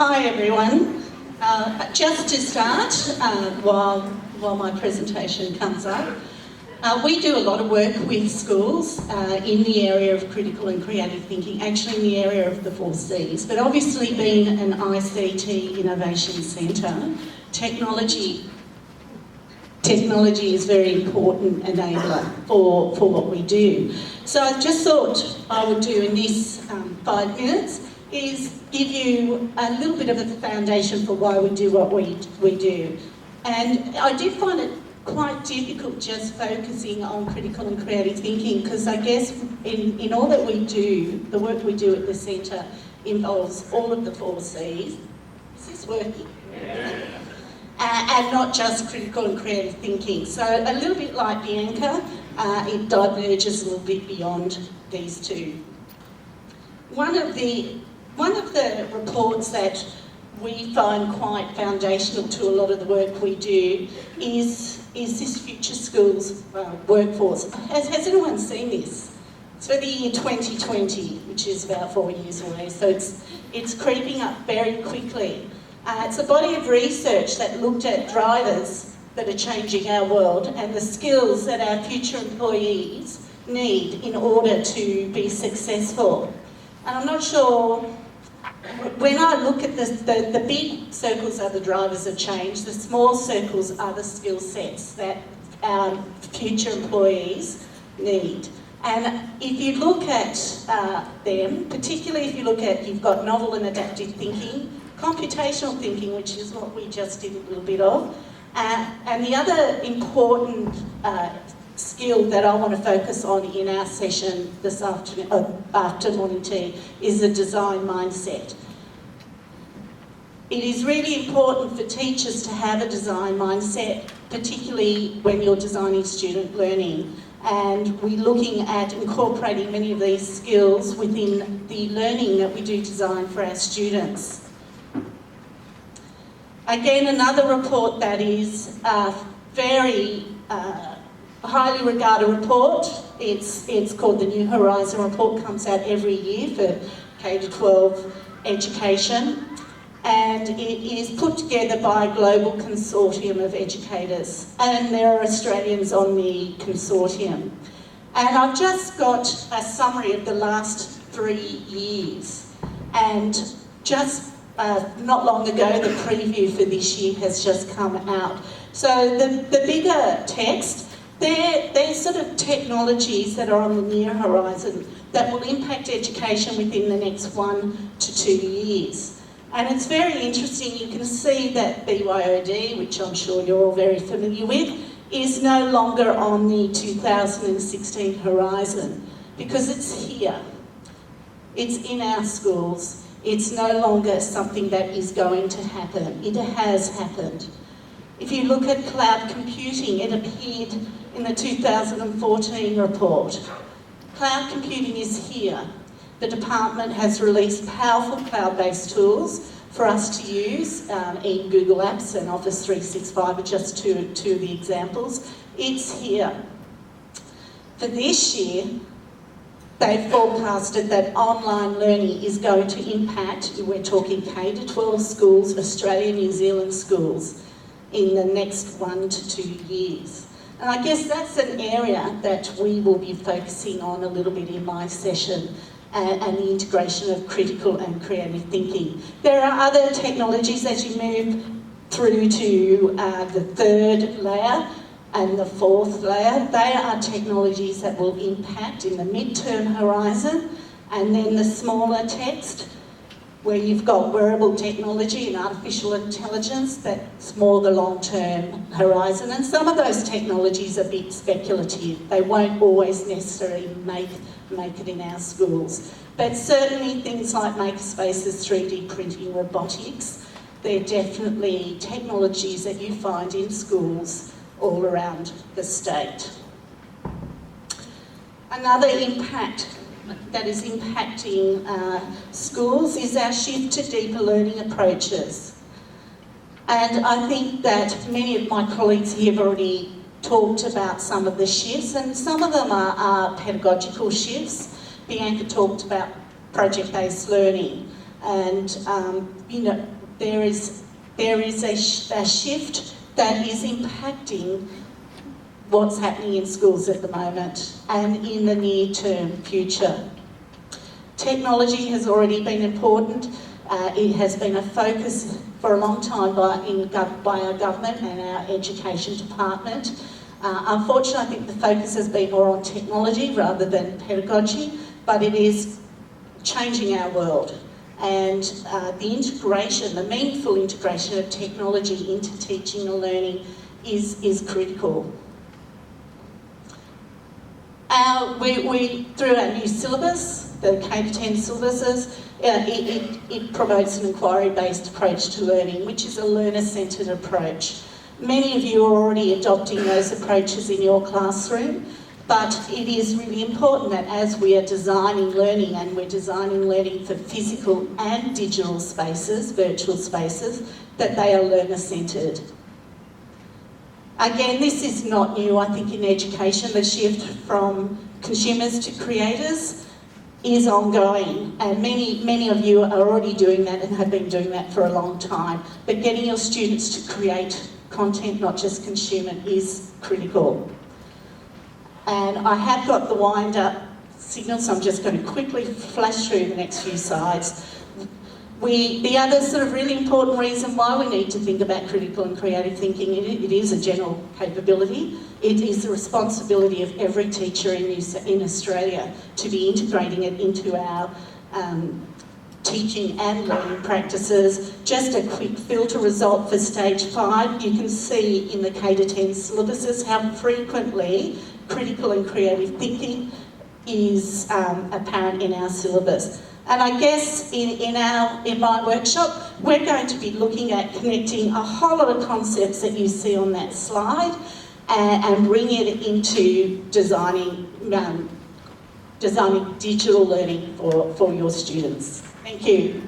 Hi everyone. Just to start, while my presentation comes up, we do a lot of work with schools in the area of critical and creative thinking, actually in the area of the 4 Cs, but obviously being an ICT innovation centre, technology is a very important enabler for what we do. So I just thought I would do in this 5 minutes is give you a little bit of a foundation for why we do what we do. And I did find it quite difficult just focusing on critical and creative thinking, because I guess in all that we do, the work we do at the centre involves all of the 4 Cs. Is this working? Yeah. And not just critical and creative thinking. So a little bit like Bianca, it diverges a little bit beyond these two. One of the reports that we find quite foundational to a lot of the work we do is this Future Schools workforce. Has anyone seen this? It's for the year 2020, which is about 4 years away, so it's creeping up very quickly. It's a body of research that looked at drivers that are changing our world and the skills that our future employees need in order to be successful. And I'm not sure, when I look at the big circles are the drivers of change, the small circles are the skill sets that our future employees need. And if you look at them, particularly if you look at, you've got novel and adaptive thinking, computational thinking, which is what we just did a little bit of, and the other important skill that I want to focus on in our session this afternoon, after morning tea, is the design mindset. It is really important for teachers to have a design mindset, particularly when you're designing student learning. And we're looking at incorporating many of these skills within the learning that we do design for our students. Again, another report that is very highly regarded report. It's called the New Horizon Report, comes out every year for K-12 education. And it is put together by a global consortium of educators, and there are Australians on the consortium. And I've just got a summary of the last 3 years, and just not long ago the preview for this year has just come out. So the bigger text, they're sort of technologies that are on the near horizon that will impact education within the next 1 to 2 years. And it's very interesting. You can see that BYOD, which I'm sure you're all very familiar with, is no longer on the 2016 horizon, because it's here. It's in our schools. It's no longer something that is going to happen. It has happened. If you look at cloud computing, it appeared in the 2014 report. Cloud computing is here. The department has released powerful cloud-based tools for us to use in Google Apps and Office 365 are just two of the examples. It's here. For this year, they forecasted that online learning is going to impact, we're talking K-12 schools, Australia, New Zealand schools, in the next 1 to 2 years. And I guess that's an area that we will be focusing on a little bit in my session, and the integration of critical and creative thinking. There are other technologies as you move through to the 3rd layer and the 4th layer. They are technologies that will impact in the mid-term horizon, and then the smaller text, where you've got wearable technology and artificial intelligence, that's more the long-term horizon. And some of those technologies are a bit speculative. They won't always necessarily make it in our schools. But certainly things like makerspaces, 3D printing, robotics, they're definitely technologies that you find in schools all around the state. Another impact that is impacting schools is our shift to deeper learning approaches. And I think that many of my colleagues here have already talked about some of the shifts, and some of them are pedagogical shifts. Bianca talked about project-based learning. And you know, there is a shift that is impacting what's happening in schools at the moment and in the near-term future. Technology has already been important. It has been a focus for a long time by our government and our education department. Unfortunately, I think the focus has been more on technology rather than pedagogy, but it is changing our world. And the integration, the meaningful integration of technology into teaching and learning is critical. Through our new syllabus, the K-10 syllabuses, it promotes an inquiry-based approach to learning, which is a learner-centred approach. Many of you are already adopting those approaches in your classroom, but it is really important that as we are designing learning, and we're designing learning for physical and digital spaces, virtual spaces, that they are learner-centred. Again, this is not new, I think, in education. The shift from consumers to creators is ongoing, and many of you are already doing that and have been doing that for a long time. But getting your students to create content, not just consume it, is critical. And I have got the wind-up signal, so I'm just going to quickly flash through the next few slides. The other sort of really important reason why we need to think about critical and creative thinking, it is a general capability. It is the responsibility of every teacher in Australia to be integrating it into our teaching and learning practices. Just a quick filter result for stage 5. You can see in the K-10 syllabuses how frequently critical and creative thinking is apparent in our syllabus. And I guess in my workshop, we're going to be looking at connecting a whole lot of concepts that you see on that slide and bringing it into designing digital learning for your students. Thank you.